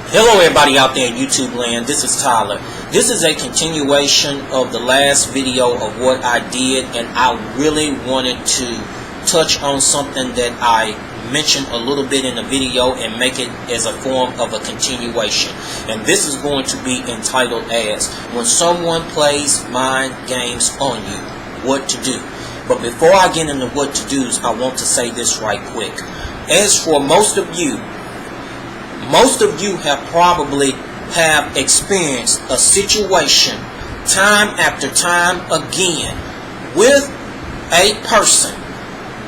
Hello everybody out there in YouTube land, this is Tyler. This is a continuation of the last video of what I did, and I really wanted to touch on something that I mentioned a little bit in the video and make it as a form of a continuation. And this is going to be entitled as When Someone Plays Mind Games on You, What to Do. But before I get into what to do's, I want to say this right quick. As for most of you have probably experienced a situation time after time again with a person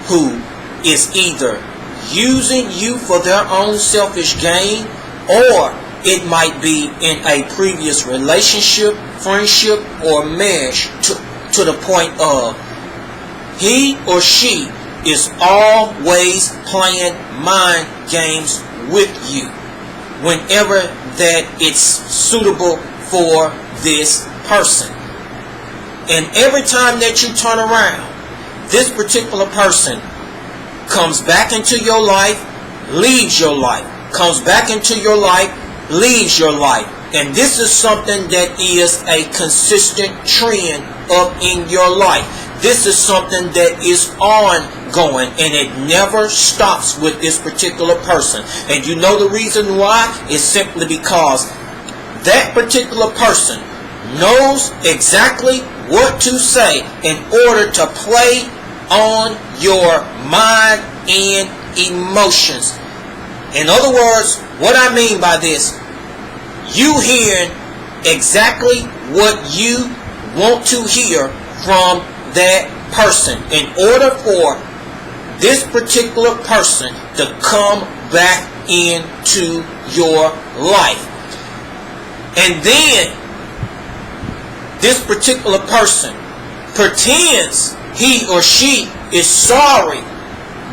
who is either using you for their own selfish gain, or it might be in a previous relationship, friendship, or marriage to the point of he or she is always playing mind games with you whenever that it's suitable for this person. And every time that you turn around, this particular person comes back into your life, leaves your life, comes back into your life, leaves your life. And this is something that is a consistent trend up in your life. This is something that is ongoing, and it never stops with this particular person. And you know the reason why? It's simply because that particular person knows exactly what to say in order to play on your mind and emotions. In other words, what I mean by this, you hearing exactly what you want to hear from that person in order for this particular person to come back into your life. And then this particular person pretends he or she is sorry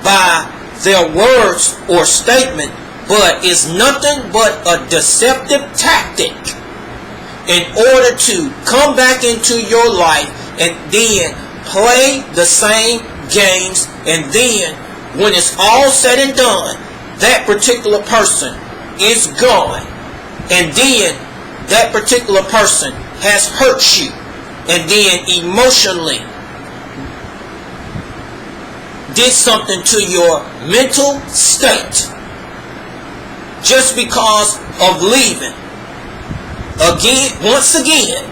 by their words or statement, but it's nothing but a deceptive tactic in order to come back into your life and then play the same games. And then when it's all said and done, that particular person is gone, and then that particular person has hurt you, and then emotionally did something to your mental state just because of leaving. Once again,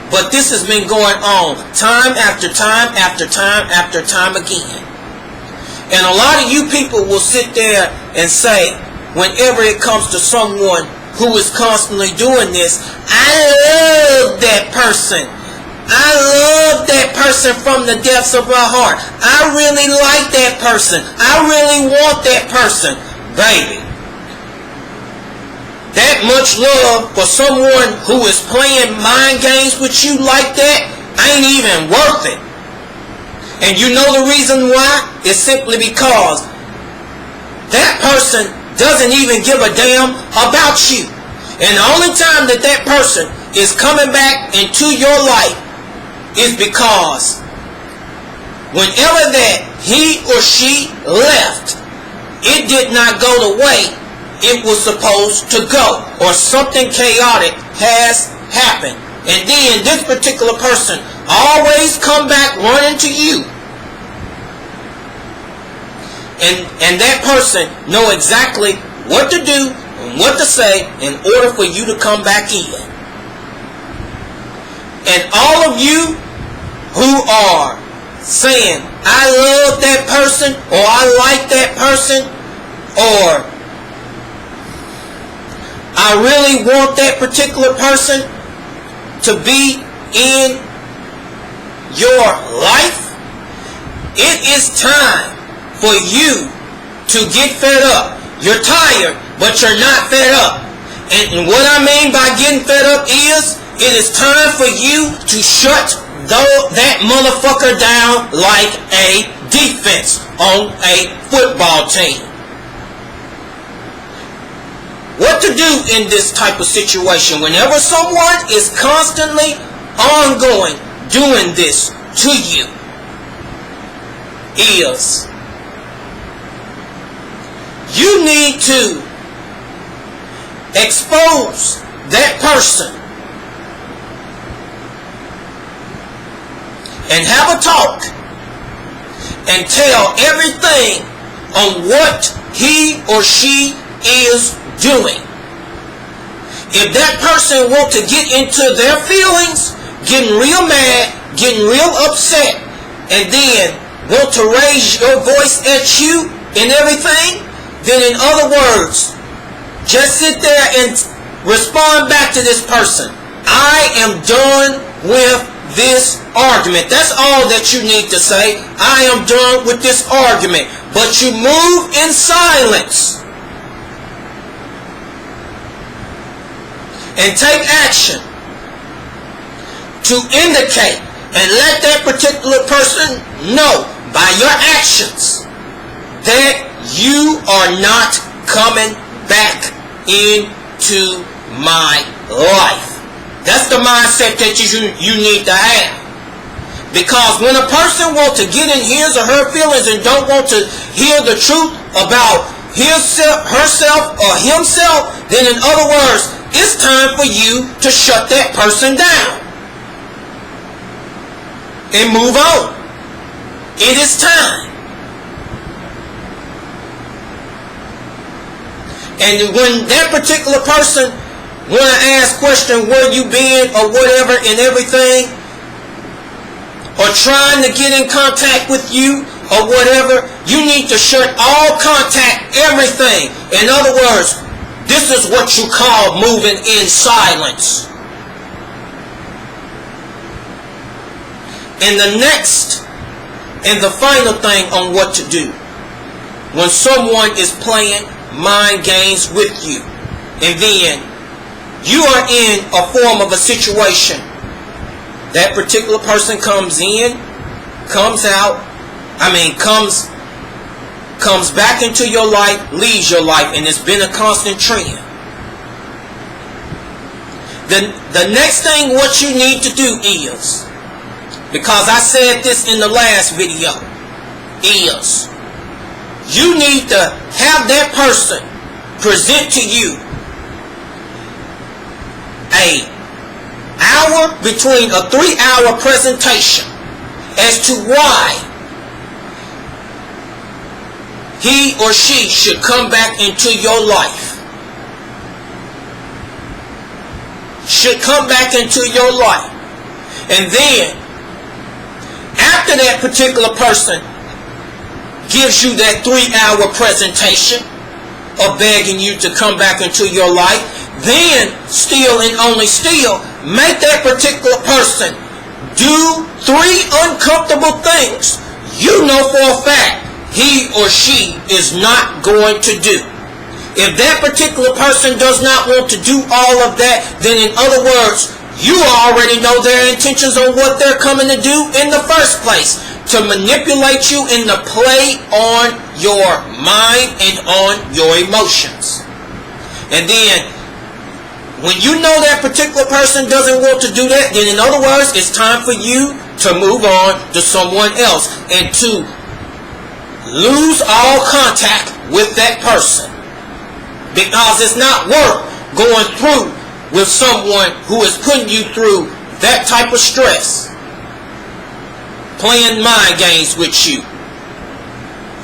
but this has been going on time after time after time after time again. And a lot of you people will sit there and say, whenever it comes to someone who is constantly doing this, I love that person. I love that person from the depths of my heart. I really like that person. I really want that person. Baby, that much love for someone who is playing mind games with you like that ain't even worth it. And you know the reason why? It's simply because that person doesn't even give a damn about you. And the only time that that person is coming back into your life is because whenever that he or she left, it did not go the way it was supposed to go, or something chaotic has happened. And then this particular person always come back running to you. And that person know exactly what to do and what to say in order for you to come back in. And all of you who are saying, I love that person, or I like that person, or I really want that particular person to be in your life, it is time for you to get fed up. You're tired, but you're not fed up. And what I mean by getting fed up is, it is time for you to shut that motherfucker down like a defense on a football team. What to do in this type of situation whenever someone is constantly ongoing doing this to you is you need to expose that person and have a talk and tell everything on what he or she is doing. If that person wants to get into their feelings, getting real mad, getting real upset, and then want to raise your voice at you and everything, then in other words, just sit there and respond back to this person. I am done with this argument. That's all that you need to say. I am done with this argument. But you move in silence and take action to indicate and let that particular person know by your actions that you are not coming back into my life. That's the mindset that you need to have. Because when a person wants to get in his or her feelings and don't want to hear the truth about herself or himself, then in other words, it's time for you to shut that person down and move on. It is time. And when that particular person want to ask question, where you been or whatever and everything, or trying to get in contact with you or whatever, you need to shut all contact, everything. In other words, this is what you call moving in silence. And the final thing on what to do when someone is playing mind games with you, and then you are in a form of a situation. That particular person comes in, comes out, comes back into your life, leaves your life, and it's been a constant trend. The next thing what you need to do is, because I said this in the last video, is you need to have that person present to you between a 3-hour presentation as to why he or she should come back into your life. Should come back into your life. And then, after that particular person gives you that 3-hour presentation of begging you to come back into your life, then still and only still make that particular person do 3 uncomfortable things you know for a fact he or she is not going to do. If that particular person does not want to do all of that, then in other words, you already know their intentions on what they're coming to do in the first place, to manipulate you and to play on your mind and on your emotions. And then when you know that particular person doesn't want to do that, then in other words, it's time for you to move on to someone else and to lose all contact with that person. Because it's not worth going through with someone who is putting you through that type of stress, playing mind games with you.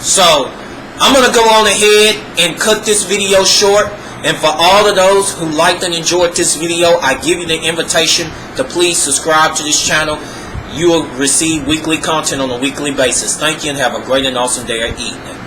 So I'm going to go on ahead and cut this video short. And for all of those who liked and enjoyed this video, I give you the invitation to please subscribe to this channel. You will receive weekly content on a weekly basis. Thank you and have a great and awesome day or evening.